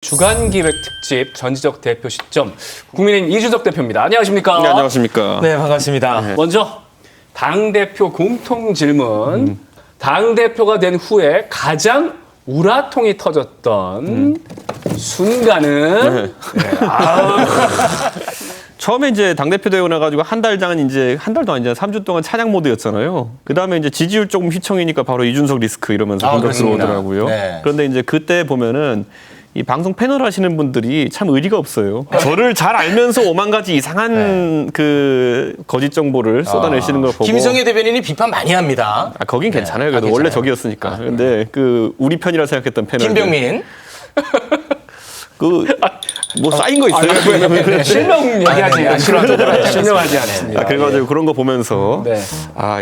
주간기획 특집 전지적 대표 시점 국민의힘 이준석 대표입니다. 안녕하십니까? 네, 안녕하십니까? 네, 반갑습니다. 먼저 당대표 공통 질문. 당대표가 된 후에 가장 우라통이 터졌던 순간은 네. 처음에 이제 당대표 되고 나가지고 한 달도 아니잖아요. 3주 동안 찬양 모드였잖아요. 그 다음에 이제 지지율 조금 휘청이니까 바로 이준석 리스크 이러면서 공격 들어오더라고요. 네. 그런데 이제 그때 보면은 이 방송 패널 하시는 분들이 참 의리가 없어요. 저를 잘 알면서 오만 가지 이상한 그 거짓 정보를 쏟아내시는 걸 보고. 김성애 대변인이 비판 많이 합니다. 아, 거긴 괜찮아요. 그래도 괜찮아요. 원래 적이었으니까. 근데 그 우리 편이라 생각했던 패널. 김병민. 뭐 쌓인 거 있어요? 실명 얘기하지 네. 않습니다. 실명하지 않습니다. 그래가지고 그런 거 보면서 네.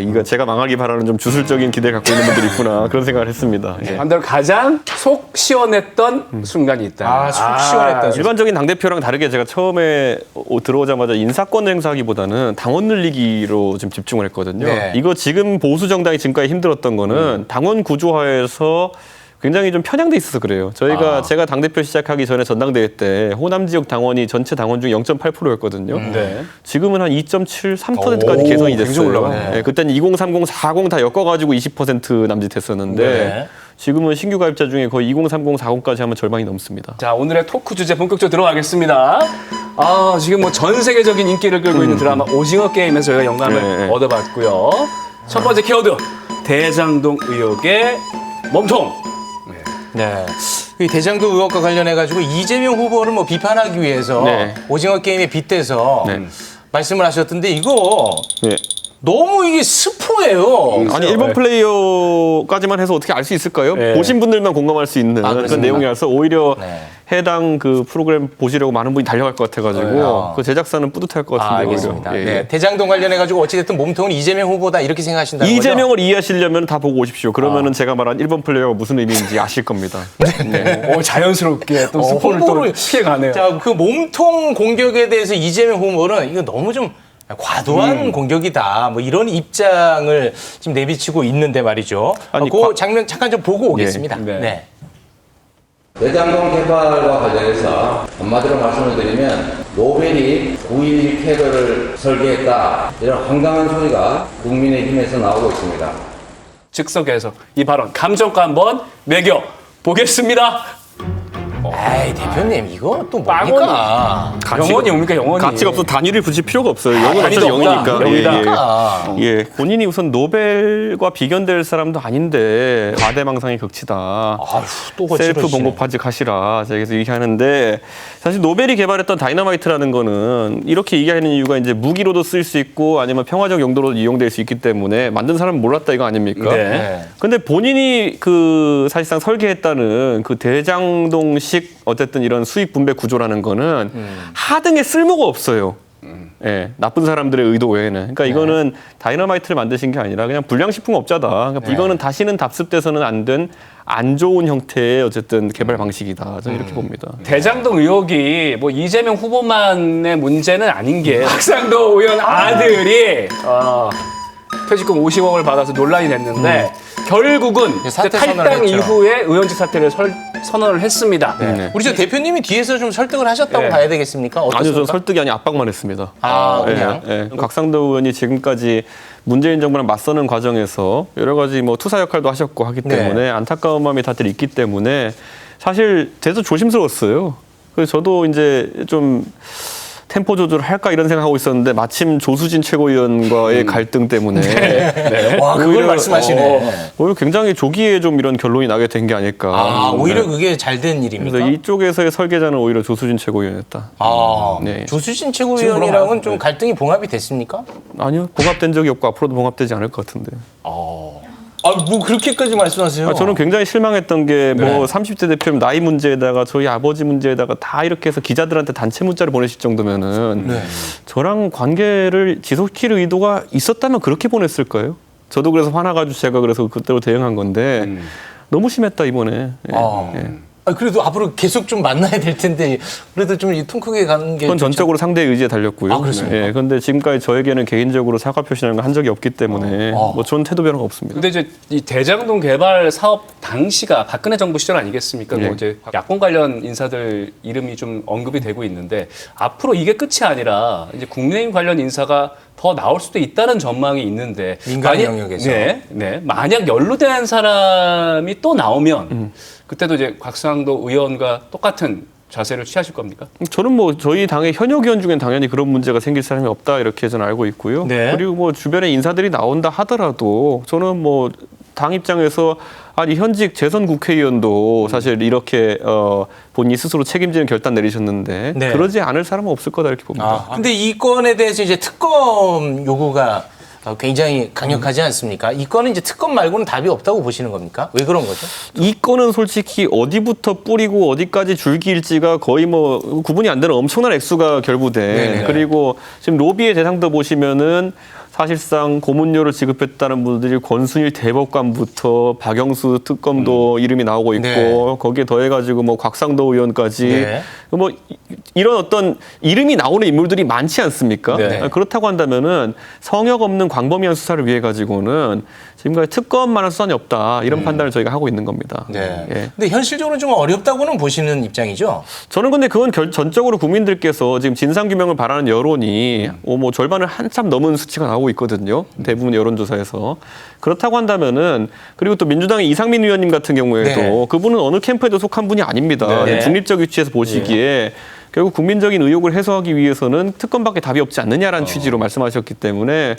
이거 제가 망하기 바라는 좀 주술적인 기대 갖고 있는 분들이 있구나 그런 생각을 했습니다. 예. 반대로 가장 속 시원했던 순간이 있다. 속 시원했던 일반적인 당대표랑 다르게 제가 처음에 들어오자마자 인사권 행사하기보다는 당원 늘리기로 좀 집중을 했거든요. 네. 이거 지금 보수 정당이 지금까지 힘들었던 거는 당원 구조화에서 굉장히 좀 편향돼 있어서 그래요. 제가 당대표 시작하기 전에 전당대회 때 호남 지역 당원이 전체 당원 중 0.8%였거든요. 네. 지금은 한 2.73%까지 개선이 됐어요. 올라가네. 네, 그때는 2030, 40 다 엮어가지고 20% 남짓했었는데 네. 지금은 신규 가입자 중에 거의 2030, 40까지 하면 절반이 넘습니다. 자, 오늘의 토크 주제 본격적으로 들어가겠습니다. 지금 뭐 전 세계적인 인기를 끌고 있는 드라마 오징어 게임에서 저희가 영감을 네. 얻어봤고요. 첫 번째 키워드, 대장동 의혹의 몸통. 네. 이 대장동 의혹과 관련해가지고 이재명 후보를 뭐 비판하기 위해서 네. 오징어 게임에 빗대서 네. 말씀을 하셨던데 이거 네. 너무 이게 스포예요. 아니 일본 플레이어까지만 해서 어떻게 알 수 있을까요? 네. 보신 분들만 공감할 수 있는 그런 그렇습니까? 내용이라서 오히려 네. 해당 그 프로그램 보시려고 많은 분이 달려갈 것 같아가지고 그 제작사는 뿌듯할 것 같은데 알겠습니다. 오히려. 네. 대장동 관련해가지고 어찌됐든 몸통은 이재명 후보다 이렇게 생각하신다는 거죠? 이재명을 이해하시려면 다 보고 오십시오. 그러면은 제가 말한 일본 플레이어가 무슨 의미인지 아실 겁니다. 네. 자연스럽게 또 스포를 홍보를 또 피해가네요. 자, 그 몸통 공격에 대해서 이재명 후보는 이거 너무 좀 과도한 공격이다. 뭐 이런 입장을 지금 내비치고 있는데 말이죠. 아니, 그 장면 잠깐 좀 보고 오겠습니다. 네. 네. 대장동 개발과 관련해서 한마디로 말씀을 드리면 노벨이 9.11 테러를 설계했다 이런 황당한 소리가 국민의힘에서 나오고 있습니다. 즉석에서 이 발언 감정과 한번 매겨 보겠습니다. 에이, 대표님 이거 또 빵원이. 뭡니까? 영원이 뭡니까 영원이? 가치가 없어 단위를 붙일 필요가 없어요. 영은 단위도 어차피 없다. 영이니까. 영이다. 예. 본인이 우선 노벨과 비견될 사람도 아닌데 과대망상이 극치다. 또 셀프 거칠어지네. 봉고파지 가시라. 제가 계속 얘기하는데 사실 노벨이 개발했던 다이너마이트라는 거는 이렇게 얘기하는 이유가 이제 무기로도 쓸 수 있고 아니면 평화적 용도로 이용될 수 있기 때문에 만든 사람은 몰랐다 이거 아닙니까? 네. 근데 본인이 그 사실상 설계했다는 그 대장동식 어쨌든 이런 수익 분배 구조라는 거는 하등에 쓸모가 없어요. 예, 나쁜 사람들의 의도 외에는. 그러니까 이거는 다이너마이트를 만드신 게 아니라 그냥 불량식품업자다. 그러니까 이거는 다시는 답습돼서는 안 된 안 좋은 형태의 어쨌든 개발 방식이다. 저는 이렇게 봅니다. 대장동 의혹이 뭐 이재명 후보만의 문제는 아닌 게 박상도 의원 아들이 퇴직금 50억을 받아서 논란이 됐는데 결국은 사퇴 탈당 선언을 했죠. 이후에 의원직 사퇴를 선언을 했습니다. 네. 우리 저 대표님이 뒤에서 좀 설득을 하셨다고 네. 봐야 되겠습니까? 아니요, 저는 어떻습니까? 설득이 아니 압박만 했습니다. 그냥. 예. 곽상도 의원이 지금까지 문재인 정부랑 맞서는 과정에서 여러 가지 뭐 투사 역할도 하셨고 하기 때문에 네. 안타까운 마음이 다들 있기 때문에 사실 되게 조심스러웠어요. 그래서 저도 이제 좀 템포 조절을 할까 이런 생각하고 있었는데 마침 조수진 최고위원과의 갈등 때문에 와, 그걸 오히려, 말씀하시네. 오히려 굉장히 조기에 좀 이런 결론이 나게 된 게 아닐까. 오히려 네. 그게 잘 된 일입니까? 그래서 이쪽에서의 설계자는 오히려 조수진 최고위원이었다. 네. 조수진 지금 최고위원이랑은 그럼 좀 갈등이 봉합이 됐습니까? 아니요, 봉합된 적이 없고 앞으로도 봉합되지 않을 것 같은데. 뭐 그렇게까지 말씀하세요? 저는 굉장히 실망했던 게 뭐 30대 대표님 나이 문제에다가 저희 아버지 문제에다가 다 이렇게 해서 기자들한테 단체 문자를 보내실 정도면은 저랑 관계를 지속시킬 의도가 있었다면 그렇게 보냈을까요? 저도 그래서 화나가지고 제가 그래서 그때로 대응한 건데 너무 심했다 이번에. 예. 예. 그래도 앞으로 계속 좀 만나야 될 텐데 그래도 좀 통 크게 가는 게 그건 전적으로 상대의 의지에 달렸고요. 아, 그렇습니까? 예, 그런데 지금까지 저에게는 개인적으로 사과 표시라는 걸 한 적이 없기 때문에 뭐 저는 태도 변화가 없습니다. 근데 이제 이 대장동 개발 사업 당시가 박근혜 정부 시절 아니겠습니까? 예. 뭐 이제 야권 관련 인사들 이름이 좀 언급이 되고 있는데 앞으로 이게 끝이 아니라 이제 국민의힘 관련 인사가 더 나올 수도 있다는 전망이 있는데 민간 영역에서. 네. 만약 연루된 사람이 또 나오면 그때도 이제 곽상도 의원과 똑같은 자세를 취하실 겁니까? 저는 뭐 저희 당의 현역 의원 중엔 당연히 그런 문제가 생길 사람이 없다 이렇게 저는 알고 있고요. 네. 그리고 뭐 주변에 인사들이 나온다 하더라도 저는 뭐 당 입장에서 아니 현직 재선 국회의원도 사실 이렇게 본인이 스스로 책임지는 결단 내리셨는데 네. 그러지 않을 사람은 없을 거다 이렇게 봅니다. 근데 이 건에 대해서 이제 특검 요구가 굉장히 강력하지 않습니까? 이 건은 이제 특검 말고는 답이 없다고 보시는 겁니까? 왜 그런 거죠? 이 건은 솔직히 어디부터 뿌리고 어디까지 줄기일지가 거의 뭐 구분이 안 되는 엄청난 액수가 결부된 네네. 그리고 지금 로비의 대상도 보시면은 사실상 고문료를 지급했다는 분들이 권순일 대법관부터 박영수 특검도 이름이 나오고 있고 네. 거기에 더해가지고 뭐 곽상도 의원까지 네. 뭐 이런 어떤 이름이 나오는 인물들이 많지 않습니까? 네. 그렇다고 한다면은 성역 없는 광범위한 수사를 위해 가지고는 지금까지 특검만한 수단이 없다 이런 판단을 저희가 하고 있는 겁니다. 네. 예. 근데 현실적으로 좀 어렵다고는 보시는 입장이죠? 저는 근데 그건 전적으로 국민들께서 지금 진상규명을 바라는 여론이 뭐 절반을 한참 넘은 수치가 나오고 있거든요. 대부분 여론조사에서. 그렇다고 한다면은 그리고 또 민주당의 이상민 의원님 같은 경우에도 네. 그분은 어느 캠프에도 속한 분이 아닙니다. 네. 중립적 위치에서 보시기에 결국 국민적인 의혹을 해소하기 위해서는 특검밖에 답이 없지 않느냐라는 취지로 말씀하셨기 때문에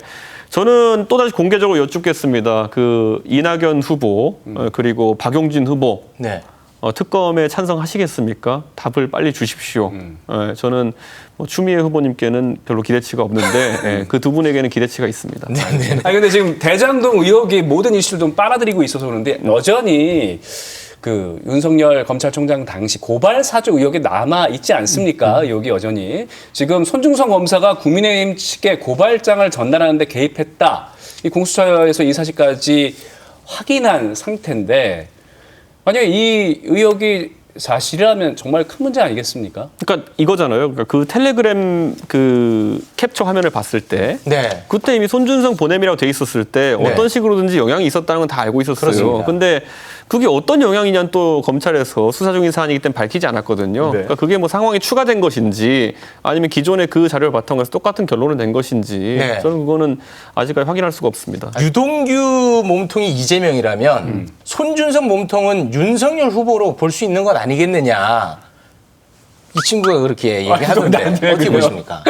저는 또다시 공개적으로 여쭙겠습니다. 그 이낙연 후보 그리고 박용진 후보 네. 특검에 찬성하시겠습니까? 답을 빨리 주십시오. 저는 뭐 추미애 후보님께는 별로 기대치가 없는데 그 두 분에게는 기대치가 있습니다. 아니 근데 지금 대장동 의혹이 모든 이슈를 좀 빨아들이고 있어서 그런데 여전히 그 윤석열 검찰총장 당시 고발 사주 의혹이 남아 있지 않습니까? 의혹이 여전히 지금 손중성 검사가 국민의힘 측에 고발장을 전달하는데 개입했다. 이 공수처에서 이 사실까지 확인한 상태인데 만약에 이 의혹이 사실이라면 정말 큰 문제 아니겠습니까? 그러니까 이거잖아요. 그러니까 그 텔레그램 그 캡처 화면을 봤을 때 네. 그때 이미 손준성 보냄이라고 돼 있었을 때 네. 어떤 식으로든지 영향이 있었다는 건 다 알고 있었어요. 그렇습니다. 근데 그게 어떤 영향이냐는 또 검찰에서 수사 중인 사안이기 때문에 밝히지 않았거든요. 네. 그러니까 그게 뭐 상황이 추가된 것인지 아니면 기존의 그 자료를 바탕으로 해서 똑같은 결론을 낸 것인지 네. 저는 그거는 아직까지 확인할 수가 없습니다. 유동규 몸통이 이재명이라면 손준성 몸통은 윤석열 후보로 볼 수 있는 것 아니겠느냐. 이 친구가 그렇게 얘기하던데 어떻게 보십니까?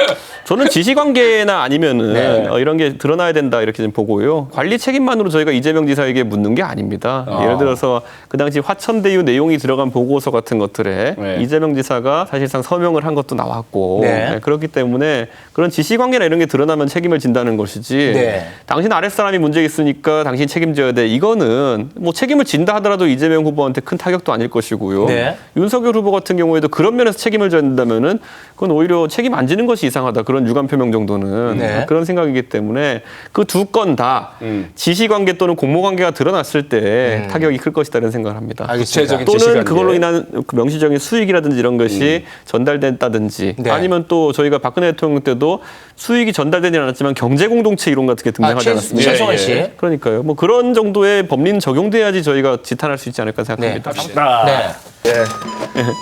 저는 지시관계나 아니면은 네. 이런 게 드러나야 된다 이렇게 좀 보고요. 관리 책임만으로 저희가 이재명 지사에게 묻는 게 아닙니다. 예를 들어서 그 당시 화천대유 내용이 들어간 보고서 같은 것들에 네. 이재명 지사가 사실상 서명을 한 것도 나왔고 네. 그렇기 때문에 그런 지시관계나 이런 게 드러나면 책임을 진다는 것이지 네. 당신 아랫사람이 문제 있으니까 당신 책임져야 돼. 이거는 뭐 책임을 진다 하더라도 이재명 후보한테 큰 타격도 아닐 것이고요. 네. 윤석열 후보 같은 경우에도 그런 면에서 책임을 져야 된다면은 그건 오히려 책임 안 지는 것이 이상하다. 그런 유감 표명 정도는 네. 그런 생각이기 때문에 그 두 건 다 지시관계 또는 공모관계가 드러났을 때 타격이 클 것이다라는 생각을 합니다. 알겠습니다. 구체적인 또는 지시관계. 그걸로 인한 그 명시적인 수익이라든지 이런 것이 전달됐다든지 네. 아니면 또 저희가 박근혜 대통령 때도 수익이 전달되지는 않았지만 경제공동체 이론 같은 게 등장하지 않았습니까? 최성원 씨. 그러니까요. 뭐 그런 정도의 법리는 적용돼야지 저희가 지탄할 수 있지 않을까 생각합니다. 갑시다. 네.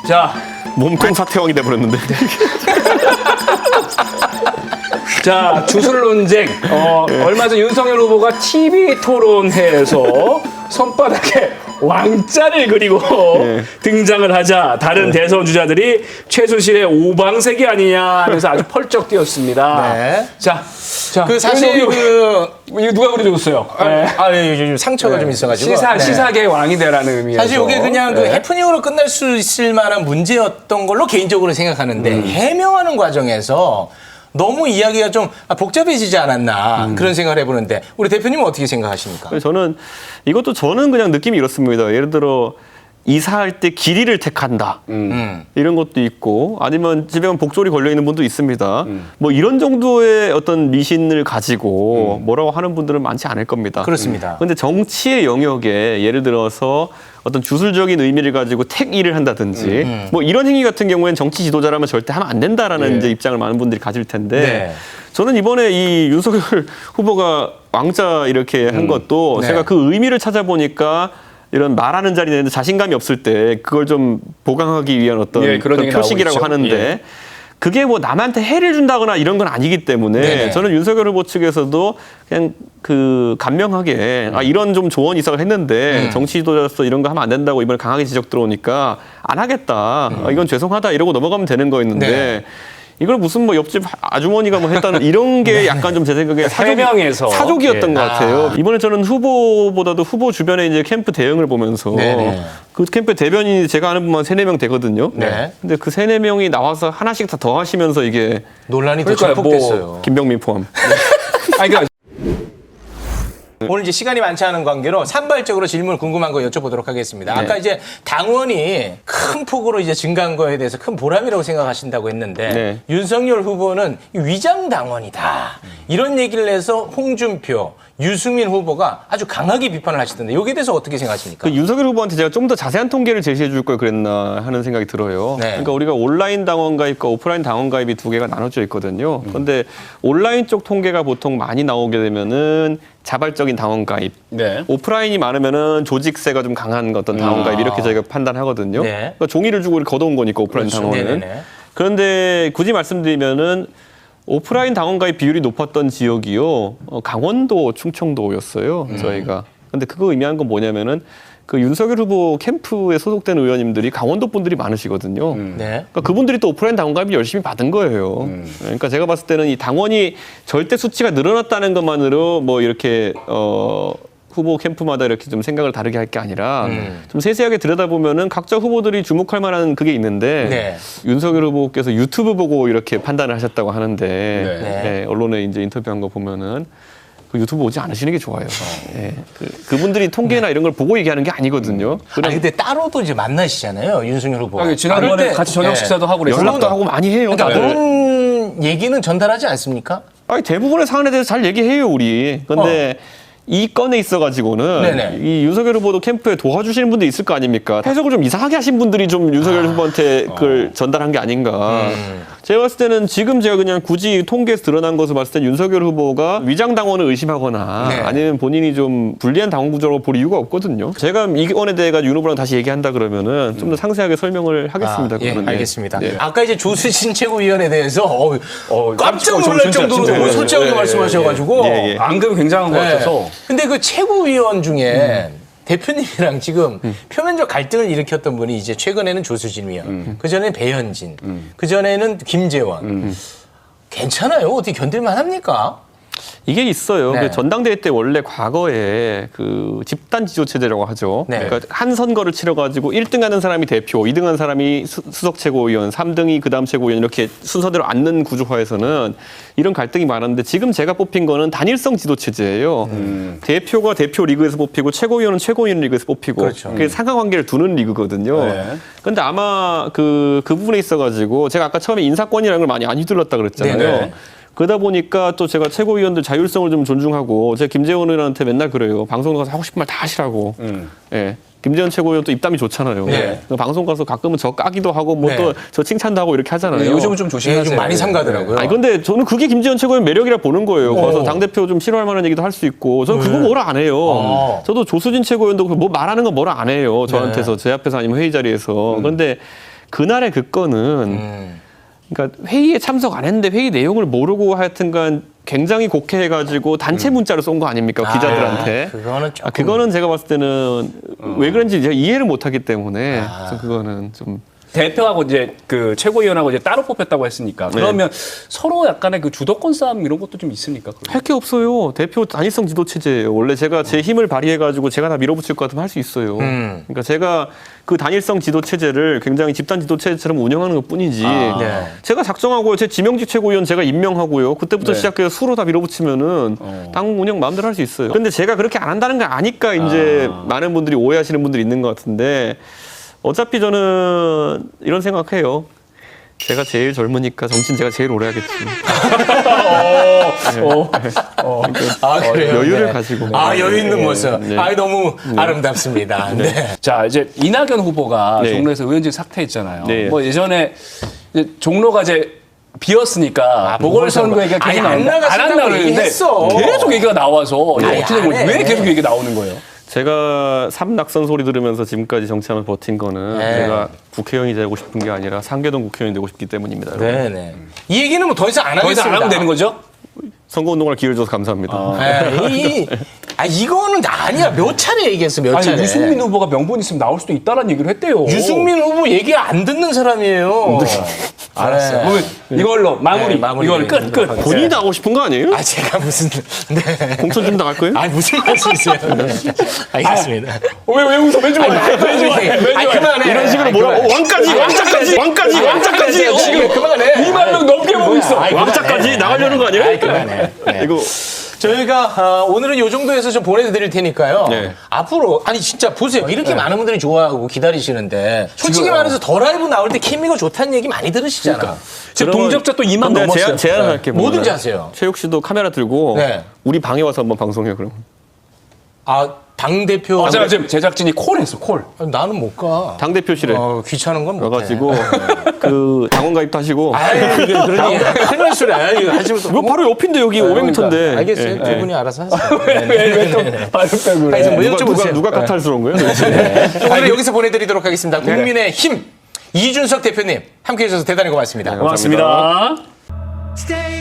자, 몸통 사태왕이 돼버렸는데. 자, 주술 논쟁. 얼마 전 윤석열 후보가 TV 토론회에서 손바닥에 왕자를 그리고 등장을 하자 다른 대선 주자들이 최순실의 오방색이 아니냐 하면서 아주 펄쩍 뛰었습니다. 네. 자, 그 사실 이거 누가 그려줬어요? 요즘 상처가 좀 있어가지고 네. 시사계 왕이 되라는 의미에서. 사실 이게 그냥 그 네. 해프닝으로 끝날 수 있을 만한 문제였던 걸로 개인적으로 생각하는데 해명하는 과정에서 너무 이야기가 좀 복잡해지지 않았나 그런 생각을 해보는데 우리 대표님은 어떻게 생각하십니까? 저는 이것도 저는 그냥 느낌이 이렇습니다. 예를 들어 이사할 때 길이를 택한다. 이런 것도 있고 아니면 집에 가면 복졸이 걸려 있는 분도 있습니다. 뭐 이런 정도의 어떤 미신을 가지고 뭐라고 하는 분들은 많지 않을 겁니다. 그렇습니다. 그런데 정치의 영역에 예를 들어서 어떤 주술적인 의미를 가지고 택일을 한다든지 뭐 이런 행위 같은 경우에는 정치 지도자라면 절대 하면 안 된다라는 네. 이제 입장을 많은 분들이 가질 텐데 네. 저는 이번에 이 윤석열 후보가 왕자 이렇게 한 것도 네. 제가 그 의미를 찾아보니까 이런 말하는 자리에 자신감이 없을 때 그걸 좀 보강하기 위한 어떤 예, 그런 얘기 표식이라고 나오고 있죠. 하는데 예. 그게 뭐 남한테 해를 준다거나 이런 건 아니기 때문에 네네. 저는 윤석열 후보 측에서도 그냥 그 간명하게 이런 좀 조언 이사를 했는데 정치 지도자로서 이런 거 하면 안 된다고 이번에 강하게 지적 들어오니까 안 하겠다. 이건 죄송하다 이러고 넘어가면 되는 거였는데 네. 이걸 무슨 뭐 옆집 아주머니가 뭐 했다는 이런 게 약간 좀 제 생각에 해명해서. 사족이었던 예. 것 같아요. 이번에 저는 후보보다도 후보 주변에 이제 캠프 대응을 보면서 네네. 그 캠프 대변인이 제가 아는 분만 3-4명 되거든요. 네. 근데 그 3-4명이 나와서 하나씩 다 더 하시면서 이게 논란이 더 그러니까요, 증폭됐어요. 김병민 포함. 아니, 그러니까 오늘 이제 시간이 많지 않은 관계로 산발적으로 질문 궁금한 거 여쭤보도록 하겠습니다. 아까 이제 당원이 큰 폭으로 이제 증가한 거에 대해서 큰 보람이라고 생각하신다고 했는데 네. 윤석열 후보는 위장 당원이다. 이런 얘기를 해서 홍준표, 유승민 후보가 아주 강하게 비판을 하시던데 여기에 대해서 어떻게 생각하십니까? 그 윤석열 후보한테 제가 좀 더 자세한 통계를 제시해 줄 걸 그랬나 하는 생각이 들어요. 네. 그러니까 우리가 온라인 당원 가입과 오프라인 당원 가입이 두 개가 나눠져 있거든요. 그런데 온라인 쪽 통계가 보통 많이 나오게 되면은 자발적인 당원 가입, 네. 오프라인이 많으면은 조직세가 좀 강한 어떤 당원 가입 이렇게 저희가 판단하거든요. 네. 그러니까 종이를 주고 이렇게 걷어온 거니까 오프라인 그렇죠. 당원은. 네네네. 그런데 굳이 말씀드리면은 오프라인 당원 가입 비율이 높았던 지역이요. 강원도, 충청도였어요. 저희가. 근데 그거 의미한 건 뭐냐면은 그 윤석열 후보 캠프에 소속된 의원님들이 강원도 분들이 많으시거든요. 네. 그러니까 그분들이 또 오프라인 당원 가입을 열심히 받은 거예요. 그러니까 제가 봤을 때는 이 당원이 절대 수치가 늘어났다는 것만으로 뭐 이렇게 후보 캠프마다 이렇게 좀 생각을 다르게 할 게 아니라 좀 세세하게 들여다보면은 각자 후보들이 주목할 만한 그게 있는데 네. 윤석열 후보께서 유튜브 보고 이렇게 판단을 하셨다고 하는데 네. 예, 언론에 이제 인터뷰한 거 보면은 그 유튜브 오지 않으시는 게 좋아요. 예, 그분들이 통계나 이런 걸 보고 얘기하는 게 아니거든요. 아니 근데 따로도 이제 만나시잖아요. 윤석열 후보. 아니, 지난번에 같이 저녁 식사도 하고 그랬어요. 연락도 하고 많이 해요. 그러니까 다들. 그런 얘기는 전달하지 않습니까? 아니, 대부분의 사안에 대해서 잘 얘기해요, 우리. 근데 이 건에 있어가지고는 네네. 이 윤석열 후보도 캠프에 도와주시는 분들이 있을 거 아닙니까? 해석을 좀 이상하게 하신 분들이 좀 윤석열 후보한테 그걸 전달한 게 아닌가. 제가 봤을 때는 지금 제가 그냥 굳이 통계에서 드러난 것을 봤을 때 윤석열 후보가 위장 당원을 의심하거나 네. 아니면 본인이 좀 불리한 당원 구조라고 볼 이유가 없거든요. 제가 이 건에 대해 윤 후보랑 다시 얘기한다 그러면은 좀 더 상세하게 설명을 하겠습니다. 예, 그거는. 알겠습니다. 네. 아까 이제 조수진 최고위원에 대해서 깜짝 깜짝 놀랄 진짜, 정도로 진짜. 너무 솔직하게 예, 말씀하셔가지고. 예, 예. 앙금이 굉장한 것 네. 같아서. 근데 그 최고위원 중에 대표님이랑 지금 표면적 갈등을 일으켰던 분이 이제 최근에는 조수진 위원, 그전에는 배현진, 그전에는 김재원. 괜찮아요? 어떻게 견딜만 합니까? 이게 있어요. 네. 그 전당대회 때 원래 과거에 그 집단 지도 체제라고 하죠. 네. 그러니까 한 선거를 치러가지고 1등 하는 사람이 대표, 2등 하는 사람이 수석 최고위원, 3등이 그다음 최고위원 이렇게 순서대로 앉는 구조화에서는 이런 갈등이 많았는데 지금 제가 뽑힌 거는 단일성 지도 체제예요. 대표가 대표 리그에서 뽑히고 최고위원은 최고위원 리그에서 뽑히고 그렇죠. 그게 상하관계를 두는 리그거든요. 네. 근데 아마 그 부분에 있어가지고 제가 아까 처음에 인사권이라는 걸 많이 안 휘둘렀다 그랬잖아요. 네네. 그러다 보니까 또 제가 최고위원들 자율성을 좀 존중하고 제가 김재원 의원한테 맨날 그래요. 방송 가서 하고 싶은 말 다 하시라고. 예. 김재원 최고위원 또 입담이 좋잖아요. 네. 방송 가서 가끔은 저 까기도 하고 뭐 또 네. 저 칭찬도 하고 이렇게 하잖아요. 네, 요즘은 좀 예, 조심하세요. 좀 많이 삼가더라고요. 아니 근데 저는 그게 김재원 최고위원 매력이라 보는 거예요. 거기서 당대표 좀 싫어할 만한 얘기도 할 수 있고 저는 그거 뭐라 안 해요. 저도 조수진 최고위원도 뭐 말하는 거 뭐라 안 해요. 저한테서 제 앞에서 아니면 회의 자리에서. 그런데 그날의 그 건은 그러니까 회의에 참석 안 했는데 회의 내용을 모르고 하여튼간 굉장히 곡해해가지고 단체 문자를 쏜 거 아닙니까 기자들한테. 그거는 조금. 그거는 제가 봤을 때는 왜 그런지 제가 이해를 못하기 때문에 좀 그거는 좀. 대표하고 이제 그 최고위원하고 이제 따로 뽑혔다고 했으니까 그러면 서로 약간의 그 주도권 싸움 이런 것도 좀 있습니까? 할 게 없어요. 대표 단일성 지도 체제예요. 원래 제가 제 힘을 발휘해가지고 제가 다 밀어붙일 것 같으면 할 수 있어요. 그러니까 제가 그 단일성 지도 체제를 굉장히 집단 지도 체제처럼 운영하는 것뿐이지. 네. 제가 작성하고요. 제 지명직 최고위원 제가 임명하고요. 그때부터 네. 시작해서 수로 다 밀어붙이면은 당 운영 마음대로 할 수 있어요. 근데 제가 그렇게 안 한다는 거 아니까 이제 많은 분들이 오해하시는 분들이 있는 것 같은데. 어차피 저는 이런 생각해요. 제가 제일 젊으니까 정치는 제가 제일 오래 하겠지. 아, 그래요? 여유를 네. 가지고. 아, 여유 있는 모습. 네. 아, 너무 아름답습니다. 네. 자, 이제 이낙연 후보가 네. 종로에서 의원직 사퇴했잖아요. 네. 뭐 예전에 이제 종로가 이제 비었으니까 보궐선거 얘기가 계속 아니, 안 나왔는데 안 나가신다고 한다고 그랬는데 얘기했어. 계속 얘기가 나와서 이거 아니, 어떻게 된 거지? 안 해. 왜 계속 얘기가 나오는 거예요? 제가 삼낙선 소리 들으면서 지금까지 정치하면서 버틴 거는 네. 제가 국회의원이 되고 싶은 게 아니라 상계동 국회의원이 되고 싶기 때문입니다. 여러분. 네네. 이 얘기는 뭐 더 이상 안 더 하겠습니다. 이상 안 하면 되는 거죠? 선거운동할 기회를 줘서 감사합니다. 네, 이거는 아니야. 몇 차례 얘기했어, 몇 아니, 차례. 유승민 후보가 명분 있으면 나올 수도 있다는 얘기를 했대요. 유승민 후보 얘기 안 듣는 사람이에요. 알았어요. 네. 그러면 이걸로 마무리. 네, 마무리. 이걸 끝. 본인이 나가고 싶은 거 아니에요? 아, 제가 무슨. 네. 공천 좀 나갈 거예요? 아니, 무슨 말씀이세요? 네. 알겠습니다. 왜 웃어? 왜 좋아해? 왜 좋아해? 왜 아니, 좋아해? 그만해. 이런 식으로 아니, 뭐라고? 그만해. 왕까지. 지금 그만해. 2만 명 넘게 보고 있어. 아이, 왕자까지 나가려는 거 아니에요? 아이, 그만해. 네. 이거 저희가 오늘은 요 정도에서 좀 보내드릴 테니까요. 네. 앞으로 아니 진짜 보세요. 이렇게 많은 분들이 좋아하고 기다리시는데 솔직히 말해서 더 라이브 나올 때 케미가 좋다는 얘기 많이 들으시잖아. 지금 동접자 또 2만 근데 넘었어요. 제안할게 뭐든지 하세요. 최욱 씨도 카메라 들고 네. 우리 방에 와서 한번 방송해요 그럼. 아, 당대표. 제가 지금 제작진이 콜했어, 콜. 나는 못 가. 당 대표실에 귀찮은 건 못해. 와가지고 그 당원 가입도 하시고. 아이, 그런 얘기 큰일 날 소리야. 이거 하시면 또. 이거 바로 옆인데 여기 500m인데. 알겠어요. 두 분이 알아서 하세요. 왜또 발음백을 아니, 뭐 해? 여쭤보세요. 누가 까탈스러운 거예요? 오늘 여기서 보내드리도록 하겠습니다. 국민의힘 이준석 대표님 함께해 주셔서 대단히 고맙습니다. 고맙습니다. Stay